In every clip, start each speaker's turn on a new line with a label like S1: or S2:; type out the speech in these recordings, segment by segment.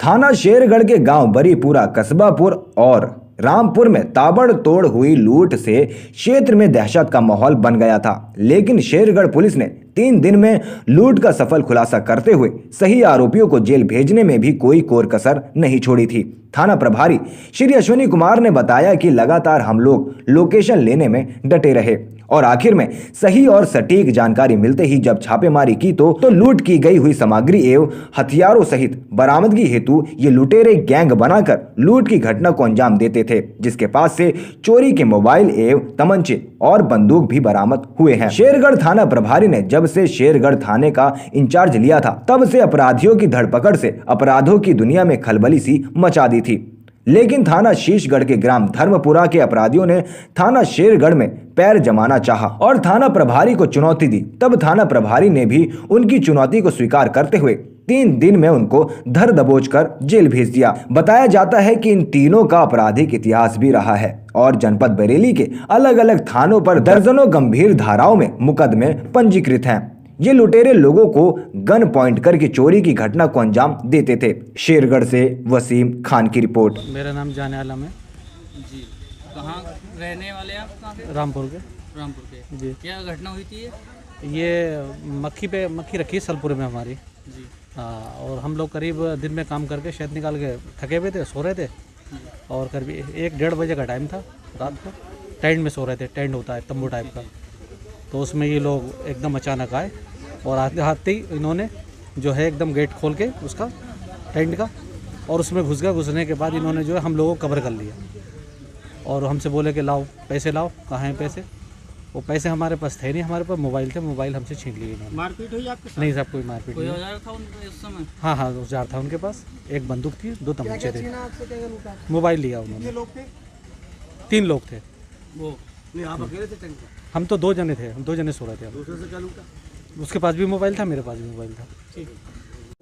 S1: थाना शेरगढ़ के गांव बरीपुरा, कस्बापुर और रामपुर में ताबड़तोड़ हुई लूट से क्षेत्र में दहशत का माहौल बन गया था। लेकिन शेरगढ़ पुलिस ने 3 दिन में लूट का सफल खुलासा करते हुए सही आरोपियों को जेल भेजने में भी कोई कोर कसर नहीं छोड़ी थी। थाना प्रभारी श्री अश्विनी कुमार ने बताया कि लगातार हम लोग लोकेशन लेने में डटे रहे और आखिर में सही और सटीक जानकारी मिलते ही जब छापेमारी की तो लूट की गई हुई सामग्री एवं हथियारों सहित बरामदगी हेतु ये लुटेरे गैंग बनाकर लूट की घटना को अंजाम देते थे, जिसके पास से चोरी के मोबाइल एवं तमंचे और बंदूक भी बरामद हुए हैं। शेरगढ़ थाना प्रभारी ने जब से शेरगढ़ थाने का इंचार्ज लिया था तब से अपराधियों की धरपकड़ से अपराधों की दुनिया में खलबली सी मचा दी थी। लेकिन थाना शीशगढ़ के ग्राम धर्मपुरा के अपराधियों ने थाना शेरगढ़ में पैर जमाना चाहा और थाना प्रभारी को चुनौती दी। तब थाना प्रभारी ने भी उनकी चुनौती को स्वीकार करते हुए 3 दिन में उनको धर दबोच कर जेल भेज दिया। बताया जाता है कि इन तीनों का आपराधिक इतिहास भी रहा है और जनपद बरेली के अलग अलग थानों पर दर्जनों गंभीर धाराओं में मुकदमे पंजीकृत हैं। ये लुटेरे लोगों को गन पॉइंट करके चोरी की घटना को अंजाम देते थे। शेरगढ़ से वसीम खान की रिपोर्ट।
S2: मेरा नाम जाने आलम है
S3: जी। कहाँ रहने वाले आप? कहाँ से?
S2: रामपुर
S3: के
S2: जी।
S3: क्या घटना हुई थी
S2: ये मक्खी रखी है सलपुर में हमारी
S3: जी।
S2: हाँ, और हम लोग करीब दिन में काम करके शहद निकाल के थके हुए थे, सो रहे थे और करीब 1-1:30 बजे का टाइम था रात को। टेंट में सो रहे थे, टेंट होता है तंबू टाइप का, तो उसमें ये लोग एकदम अचानक आए और आते ही इन्होंने जो है एकदम गेट खोल के उसका टेंट का और उसमें घुस गया। घुसने के बाद इन्होंने जो है हम लोगों को कवर कर लिया और हमसे बोले कि लाओ पैसे लाओ। कहाँ हैं पैसे? वो पैसे हमारे पास थे नहीं, हमारे पास मोबाइल थे, मोबाइल हमसे छीन लिए इन्होंने।
S3: मारपीट हुई आपके साथ?
S2: नहीं साहब, कोई मारपीट
S3: कोई
S2: नहीं।
S3: औजार था उस समय?
S2: हाँ, औजार था उनके पास, एक बंदूक थी, 2 तमंचे थे, मोबाइल लिया उन्होंने। 3 लोग थे।
S3: वो नहीं, आप अकेले थे?
S2: हम तो 2 जने थे, हम 2 जने सो रहे थे।
S3: दूसरे से क्या लूटा?
S2: उसके पास भी मोबाइल था, मेरे पास भी मोबाइल था।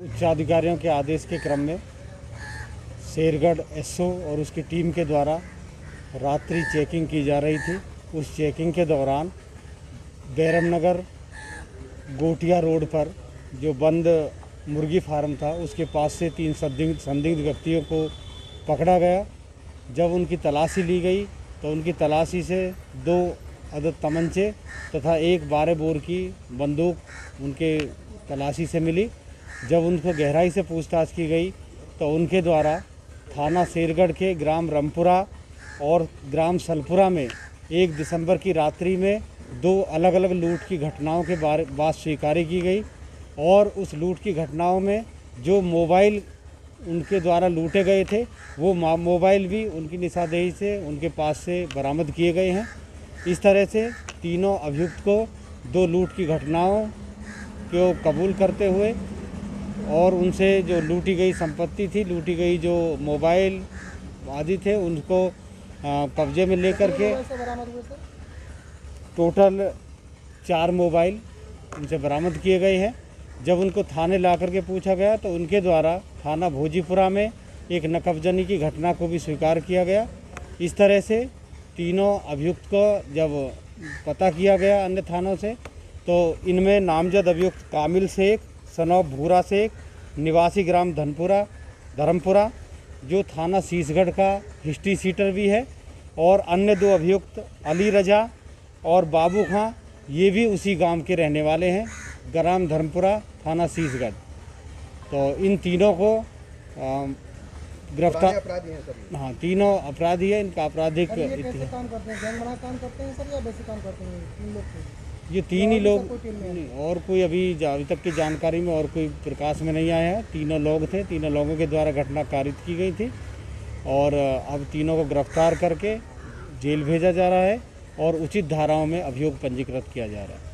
S4: उच्च अधिकारियों के आदेश के क्रम में शेरगढ़ एसओ और उसकी टीम के द्वारा रात्रि चेकिंग की जा रही थी। उस चेकिंग के दौरान बैरमनगर गोटिया रोड पर जो बंद मुर्गी फार्म था उसके पास से 3 संदिग्ध व्यक्तियों को पकड़ा गया। जब उनकी तलाशी ली गई तो उनकी तलाशी से 2 अदद तमंचे तथा 1 12 बोर की बंदूक उनके तलाशी से मिली। जब उनको गहराई से पूछताछ की गई तो उनके द्वारा थाना शेरगढ़ के ग्राम रामपुरा और ग्राम सलपुरा में 1 दिसंबर की रात्रि में 2 अलग अलग लूट की घटनाओं के बात स्वीकारी की गई और उस लूट की घटनाओं में जो मोबाइल उनके द्वारा लूटे गए थे वो मोबाइल भी उनकी निशानदेही से उनके पास से बरामद किए गए हैं। इस तरह से तीनों अभियुक्त को 2 लूट की घटनाओं को कबूल करते हुए और उनसे जो लूटी गई संपत्ति थी, लूटी गई जो मोबाइल आदि थे, उनको कब्जे में लेकर के टोटल 4 मोबाइल उनसे बरामद किए गए हैं। जब उनको थाने ला करके पूछा गया तो उनके द्वारा थाना भोजीपुरा में एक नकबजनी की घटना को भी स्वीकार किया गया। इस तरह से तीनों अभियुक्त को जब पता किया गया अन्य थानों से तो इनमें नामजद अभियुक्त कामिल शेख सनौब भूरा शेख निवासी ग्राम धर्मपुरा जो थाना शीशगढ़ का हिस्ट्री सीटर भी है और अन्य 2 अभियुक्त अली रजा और बाबू खां ये भी उसी गांव के रहने वाले हैं, ग्राम धर्मपुरा थाना शीशगढ़। तो इन तीनों को गिरफ्तार, हाँ तीनों अपराधी है। इनका आपराधिक
S5: काम करते हैं, गैंग बना काम करते हैं सर या वैसे काम करते हैं? 3 लोग
S4: ये 3 ही लोग और कोई अभी तक की जानकारी में और कोई प्रकाश में नहीं आया है। 3 लोग थे, 3 लोगों के द्वारा घटना कारित की गई थी और अब तीनों को गिरफ्तार करके जेल भेजा जा रहा है और उचित धाराओं में अभियोग पंजीकृत किया जा रहा है।